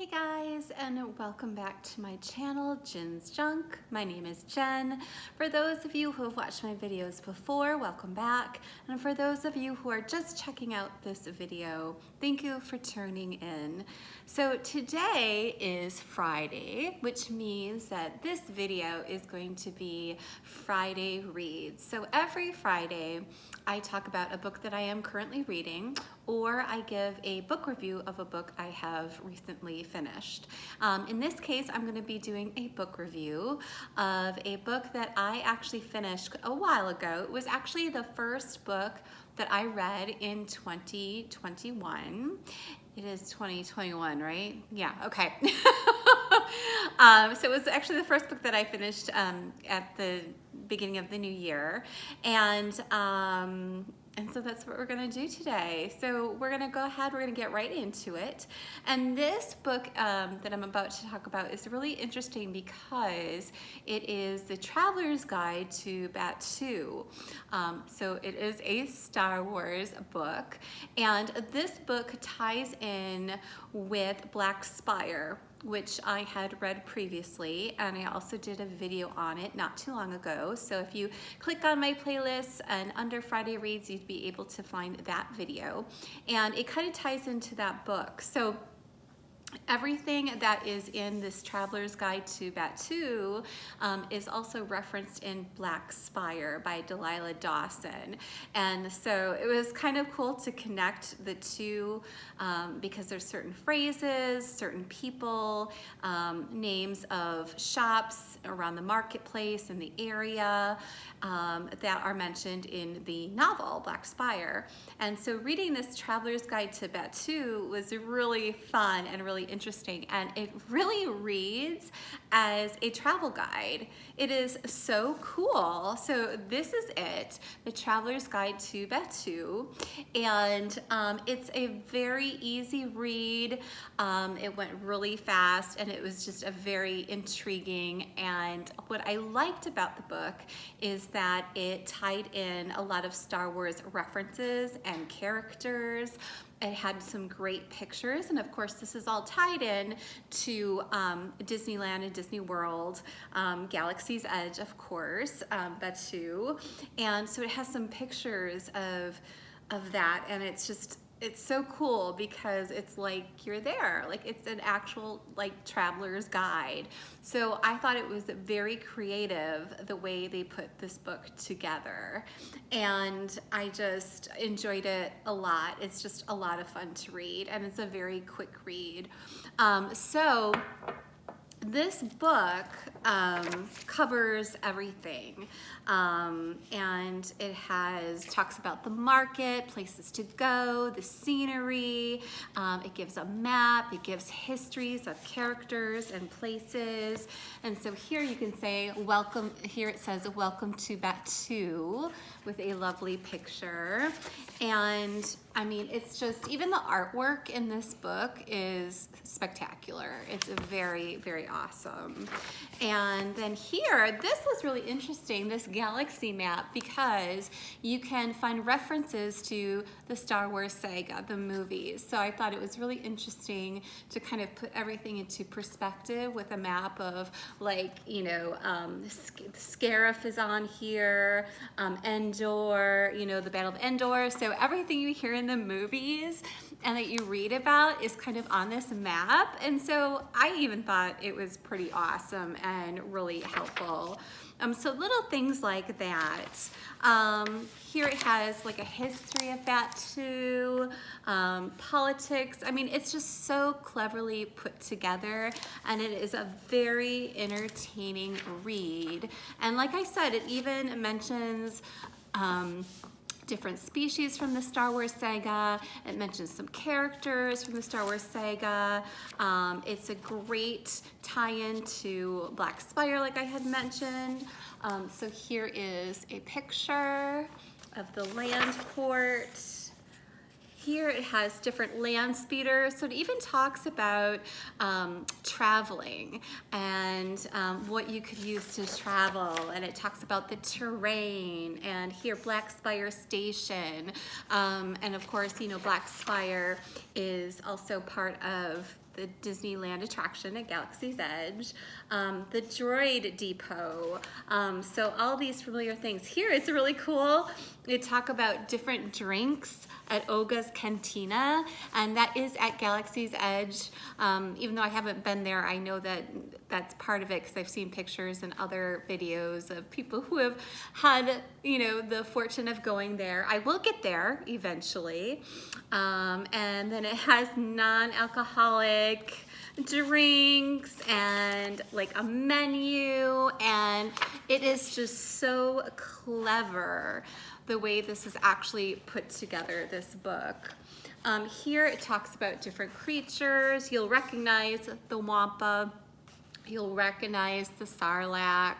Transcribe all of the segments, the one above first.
Hey guys, and welcome back to my channel, Jen's Junk. My name is Jen. For those of you who have watched my videos before, welcome back. And for those of you who are just checking out this video, thank you for tuning in. So today is Friday, which means that this video is going to be Friday Reads. So every Friday, I talk about a book that I am currently reading, or I give a book review of a book I have recently finished. In this case, I'm going to be doing a book review of a book that I actually finished a while ago. It was actually the first book that I read in 2021. It is 2021, right? Yeah, okay. So it was actually the first book that I finished at the beginning of the new year. And so that's what we're gonna do today. So we're gonna go ahead, we're gonna get right into it. And this book that I'm about to talk about is really interesting because it is the Traveler's Guide to Batuu. So it is a Star Wars book. And this book ties in with Black Spire, which I had read previously, and I also did a video on it not too long ago. So if you click on my playlist and under Friday Reads, you'd be able to find that video. And it kind of ties into that book. So everything that is in this Traveler's Guide to Batuu is also referenced in Black Spire by Delilah Dawson. And so it was kind of cool to connect the two because there's certain phrases, certain people, names of shops around the marketplace in the area that are mentioned in the novel Black Spire. And so reading this Traveler's Guide to Batuu was really fun and really interesting, and it really reads as a travel guide. It is so cool. So this is it, the Traveler's Guide to Batuu, and it's a very easy read. It went really fast, and it was just a very intriguing. And what I liked about the book is that it tied in a lot of Star Wars references and characters. It had some great pictures, and of course this is all tied in to Disneyland and Disney World, Galaxy's Edge, of course, Batuu. And so it has some pictures of that, and it's so cool because it's like you're there, like it's an actual like traveler's guide. So I thought it was very creative the way they put this book together, and I just enjoyed it a lot. It's just a lot of fun to read, and it's a very quick read. So this book covers everything, and it talks about the market, places to go, the scenery. It gives a map, it gives histories of characters and places. And so here you can say welcome, here it says welcome to Batuu with a lovely picture. And I mean, it's just, even the artwork in this book is spectacular. It's very, very awesome. And then here, this was really interesting, this galaxy map, because you can find references to the Star Wars saga, the movies. So I thought it was really interesting to kind of put everything into perspective with a map of, like, you know, Scarif is on here, Endor, you know, the Battle of Endor. So everything you hear in the movies and that you read about is kind of on this map. And so I even thought it was pretty awesome and really helpful. So little things like that. Here it has like a history of Batuu, politics. I mean, it's just so cleverly put together, and it is a very entertaining read. And like I said, it even mentions different species from the Star Wars saga. It mentions some characters from the Star Wars saga. It's a great tie-in to Black Spire, like I had mentioned. So here is a picture of the land port. Here it has different land speeders, so it even talks about traveling and what you could use to travel, and it talks about the terrain, and here Black Spire Station, and of course, you know, Black Spire is also part of the Disneyland attraction at Galaxy's Edge, the Droid Depot. So all these familiar things. Here it's really cool. They talk about different drinks at Oga's Cantina, and that is at Galaxy's Edge. Even though I haven't been there, I know that that's part of it because I've seen pictures and other videos of people who have had, you know, the fortune of going there. I will get there eventually. And then it has non-alcoholic drinks and like a menu, and it is just so clever the way this is actually put together, this book. Here it talks about different creatures. You'll recognize the Wampa, you'll recognize the Sarlacc,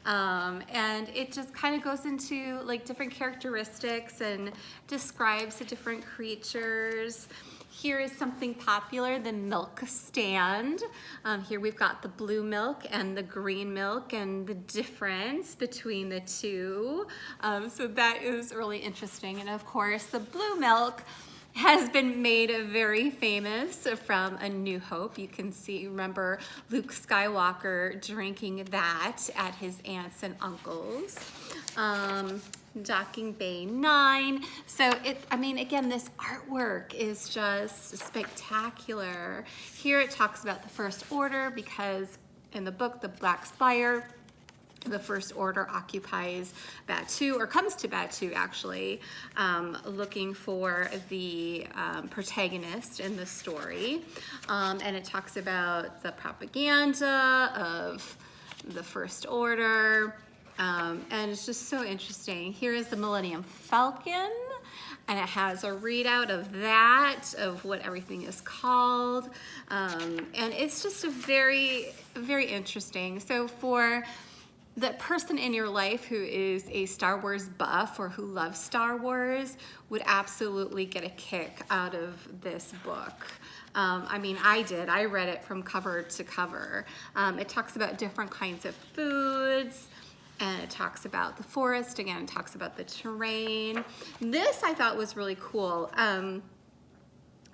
and it just kind of goes into like different characteristics and describes the different creatures. Here is something popular, the milk stand. Here we've got the blue milk and the green milk and the difference between the two. So that is really interesting. And of course, the blue milk has been made very famous from A New Hope. You can see, remember Luke Skywalker drinking that at his aunts and uncles. Docking Bay 9. So I mean, again, this artwork is just spectacular. Here it talks about the First Order because in the book, The Black Spire, the First Order occupies Batuu, or comes to Batuu actually, looking for the protagonist in the story. And it talks about the propaganda of the First Order. And it's just so interesting. Here is the Millennium Falcon, and it has a readout of that, of what everything is called. And it's just a very, very interesting. So for the person in your life who is a Star Wars buff or who loves Star Wars would absolutely get a kick out of this book. I mean, I did. I read it from cover to cover. It talks about different kinds of foods, and it talks about the forest. Again, it talks about the terrain. This I thought was really cool.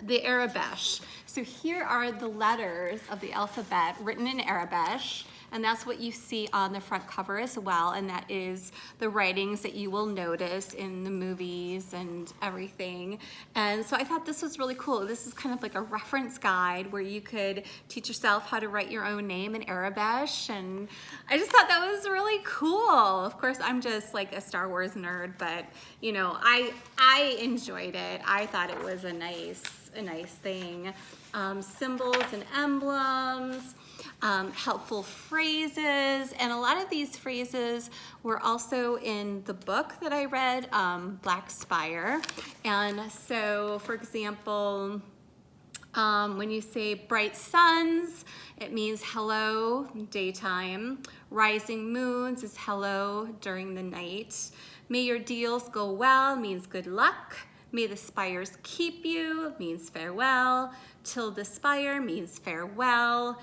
The Arabesh. So here are the letters of the alphabet written in Arabesh, and that's what you see on the front cover as well, and that is the writings that you will notice in the movies and everything. And so I thought this was really cool. This is kind of like a reference guide where you could teach yourself how to write your own name in Arabesh, and I just thought that was really cool. Of course, I'm just like a Star Wars nerd, but you know, I enjoyed it. I thought it was a nice thing. Symbols and emblems, helpful phrases, and a lot of these phrases were also in the book that I read, Black Spire. And so, for example, when you say bright suns, it means hello, daytime. Rising moons is hello during the night. May your deals go well means good luck. May the spires keep you means farewell. Till the spire means farewell.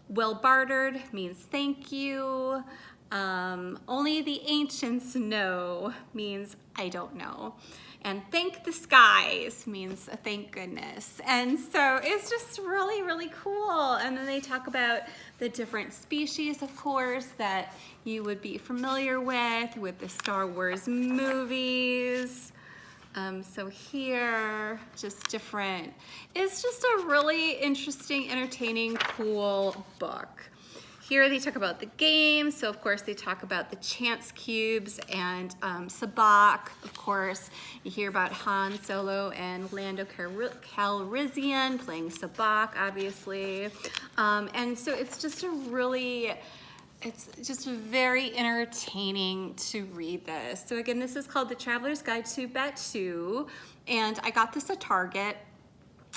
Well bartered means thank you. Only the ancients know means I don't know. And thank the skies means thank goodness. And so it's just really, really cool. And then they talk about the different species, of course, that you would be familiar with the Star Wars movies. So here, just different. It's just a really interesting, entertaining, cool book. Here they talk about the games. So of course they talk about the chance cubes and sabacc. Of course, you hear about Han Solo and Lando Calrissian playing sabacc, obviously. And so it's just it's just very entertaining to read this. So again, this is called The Traveler's Guide to Batuu, and I got this at Target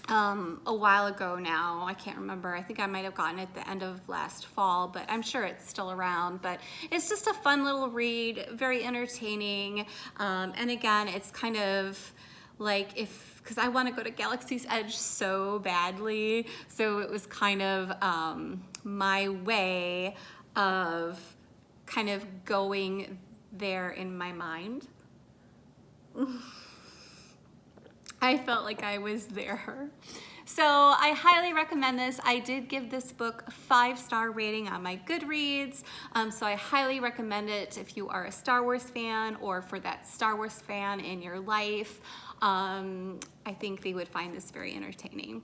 a while ago now. I can't remember. I think I might have gotten it at the end of last fall, but I'm sure it's still around. But it's just a fun little read, very entertaining. And again, it's kind of like because I want to go to Galaxy's Edge so badly. So it was kind of my way of kind of going there in my mind. I felt like I was there. So I highly recommend this. I did give this book a 5-star rating on my Goodreads, so I highly recommend it if you are a Star Wars fan or for that Star Wars fan in your life. I think they would find this very entertaining.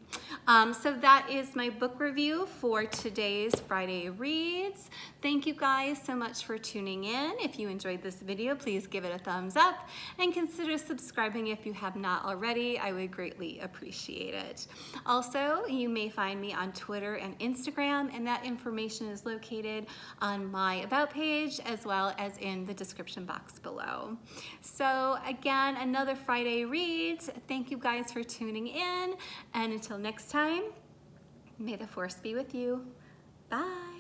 So that is my book review for today's Friday Reads. Thank you guys so much for tuning in. If you enjoyed this video, please give it a thumbs up and consider subscribing if you have not already. I would greatly appreciate it. Also, you may find me on Twitter and Instagram, and that information is located on my About page as well as in the description box below. So again, another Friday Reads. Thank you guys for tuning in, and until next time, may the Force be with you. Bye.